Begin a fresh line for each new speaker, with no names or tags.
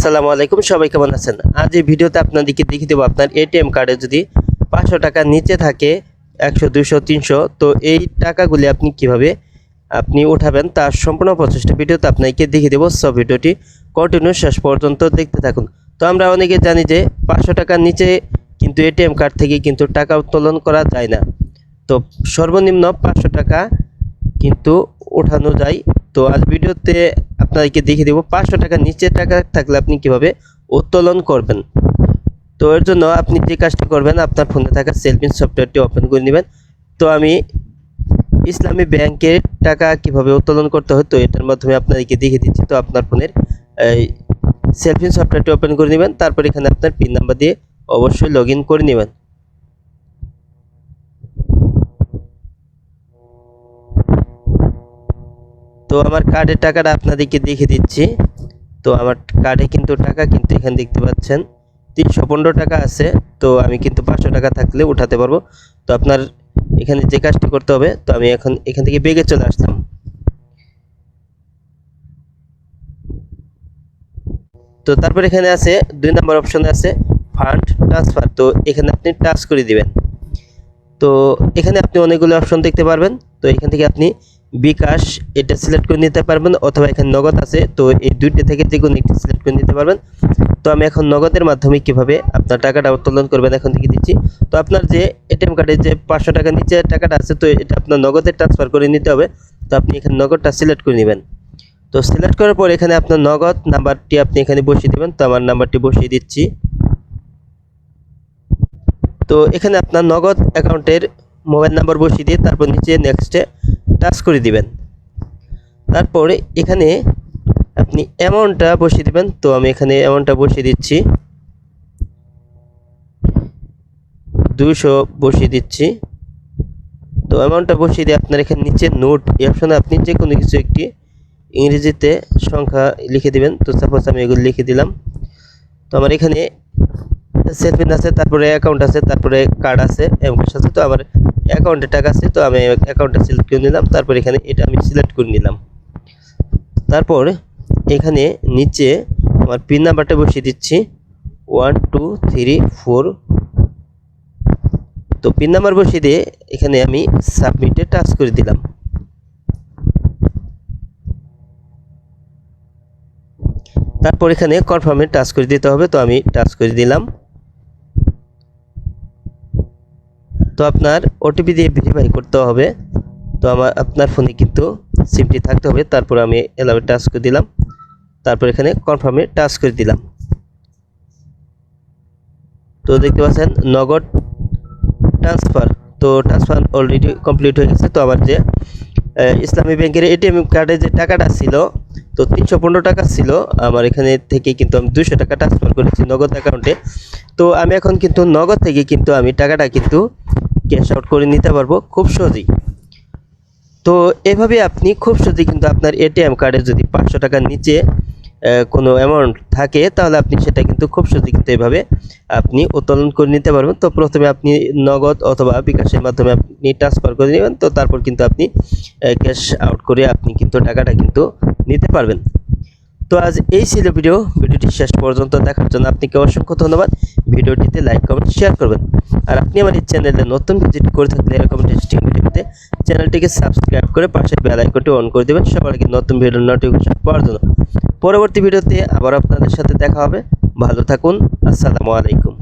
আসসালামু আলাইকুম, সবাই কেমন আছেন? আজ এই ভিডিওতে আপনাদেরকে দেখিয়ে দেবো আপনার এটিএম কার্ডে যদি 500 টাকা নিচে থাকে 100, 200, 300, তো এই টাকাগুলি আপনি কিভাবে উঠাবেন তার সম্পূর্ণ প্রচেষ্টা ভিডিওতে আপনাকে দেখিয়ে দেবো। সব ভিডিওটি কন্টিনিউ শেষ পর্যন্ত দেখতে থাকুন। তো আমরা অনেকে জানি যে 500 টাকার নিচে কিন্তু এটিএম কার্ড থেকে কিন্তু টাকা উত্তোলন করা যায় না। তো সর্বনিম্ন 500 টাকা কিন্তু ওঠানো যায়। তো আজ ভিডিওতে আপনাদেরকে দেখিয়ে দেবো 500 টাকার নিচে টাকা থাকলে আপনি কিভাবে উত্তোলন করবেন। তো এর জন্য আপনি যে কাজটি করবেন, আপনার ফোনে থাকা সেলফিন সফটওয়্যারটি ওপেন করে নেবেন। তো আমি ইসলামী ব্যাংকের টাকা কিভাবে উত্তোলন করতে হয় তো এটার মাধ্যমে আপনাদেরকে দেখিয়ে দিচ্ছি। তো আপনার ফোনের সেলফিন সফটওয়্যারটি ওপেন করে নেবেন, তারপর এখানে আপনার পিন নাম্বার দিয়ে অবশ্যই লগ ইন করে নেবেন। তো আমার কার্ডের টাকাটা আপনাদেরকে দেখিয়ে দিচ্ছি। তো আমার কার্ডে কিন্তু টাকা কিন্তু এখানে দেখতে পাচ্ছেন 315 টাকা আছে। তো আমি কিন্তু 500 টাকা থাকলে উঠাতে পারবো। তো আপনার এখানে যে কাজটি করতে হবে, তো আমি এখন এখান থেকে বেগে চলে আসলাম। তো তারপর এখানে আছে 2 নম্বর অপশনে আছে ফান্ড ট্রান্সফার। তো এখানে আপনি টাচ করে দিবেন। তো এখানে আপনি অনেকগুলো অপশন দেখতে পারবেন। তো এখান থেকে আপনি বিকাশ এটা সিলেক্ট করে নিতে পারবেন, অথবা এখানে নগদ আছে। তো এই দুইটা থেকে যে কোনো একটি সিলেক্ট করে নিতে পারবেন। তো আমি এখন নগদের মাধ্যমে কিভাবে আপনার টাকাটা উত্তোলন করবেন এখন থেকে দিচ্ছি। তো আপনার যে এটিএম কার্ডে যে 500 টাকা নিচে টাকাটা আছে, তো এটা আপনার নগদে ট্রান্সফার করে নিতে হবে। তো আপনি এখানে নগদটা সিলেক্ট করে নেবেন। তো সিলেক্ট করার পর এখানে আপনার নগদ নাম্বারটি আপনি এখানে বসিয়ে দেবেন। তো আমার নাম্বারটি বসিয়ে দিচ্ছি। তো এখানে আপনার নগদ অ্যাকাউন্টের মোবাইল নাম্বার বসিয়ে দিয়ে তারপর নিচে নেক্সটে টাচ করে দিবেন। তারপরে এখানে আপনি অ্যামাউন্টটা বসিয়ে দিবেন। তো আমি এখানে অ্যামাউন্টটা বসিয়ে দিচ্ছি, 200 বসিয়ে দিচ্ছি। তো অ্যামাউন্টটা বসিয়ে দিয়ে আপনার এখানে নিচে নোট এই অপশনে আপনি যে কোনো কিছু একটি ইংরেজিতে সংখ্যা লিখে দিবেন। তো সাপোজ আমি এগুলো লিখে দিলাম। তো আমার এখানে সেলফিন আছে, তারপরে অ্যাকাউন্ট আছে, তারপরে কার্ড আছে, এমকেশ আছে। তো আমার অ্যাকাউন্টে টাকা আছে, তো আমি অ্যাকাউন্টটা সিলেক্ট করে নিলাম। তারপর এখানে এটা আমি সিলেক্ট করে নিলাম। তারপর এখানে নিচে আমার পিন নাম্বারটা বসিয়ে দিচ্ছি 1 2 3 4। তো পিন নাম্বার বসিয়ে দিয়ে এখানে আমি সাবমিটে টাচ করে দিলাম। তারপর এখানে কনফার্মে টাচ করে দিতে হবে। তো আমি টাচ করে দিলাম। তো আপনার ওটিপি দিয়ে ভেরিফাই করতে হবে। তো আপনার ফোনে কিন্তু সিমটি থাকতে হবে। তারপর আমি এলাবে টাচ করে দিলাম। তারপর এখানে কনফার্মে টাচ করে দিলাম। তো দেখতে পাচ্ছেন নগদ ট্রান্সফার। তো ট্রান্সফার অলরেডি কমপ্লিট হয়ে গেছে। তো আমার যে ইসলামী ব্যাংকের এটিএম কার্ডে যে টাকাটা ছিল, তো 315 টাকা ছিল, আমার এখানে থেকে কিন্তু আমি 200 টাকা ট্রান্সফার করেছি নগদ অ্যাকাউন্টে। তো আমি এখন কিন্তু নগদ থেকে কিন্তু আমি টাকাটা কিন্তু ক্যাশ আউট করে নিতে পারবো খুব সহজেই। তো এভাবে আপনি খুব সহজেই কিন্তু আপনার এটিএম কার্ডে যদি 500 টাকার নিচে কোনো অ্যামাউন্ট থাকে, তাহলে আপনি সেটা কিন্তু খুব সহজেই কিন্তু এভাবে আপনি উত্তোলন করে নিতে পারবেন। তো প্রথমে আপনি নগদ অথবা বিকাশের মাধ্যমে আপনি ট্রান্সফার করে নেবেন। তো তারপর কিন্তু আপনি ক্যাশ আউট করে আপনি কিন্তু টাকাটা কিন্তু নিতে পারবেন। তো আজ এই ছিল ভিডিওটি শেষ পর্যন্ত দেখার জন্য আপনাকে অসংখ্য ধন্যবাদ। ভিডিওটিতে লাইক কমেন্ট শেয়ার করবেন। আর আপনি আমার এই চ্যানেলে নতুন ভিজিট করে থাকলে এরকম ইন্টারেস্টিং ভিডিও পেতে চ্যানেলটিকে সাবস্ক্রাইব করে পাশের বেল আইকনটি অন করে দেবেন সবার আগে নতুন ভিডিওর নোটিফিকেশন পাওয়ার জন্য। পরবর্তী ভিডিওতে আবার আপনাদের সাথে দেখা হবে। ভালো থাকুন। আসসালামু আলাইকুম।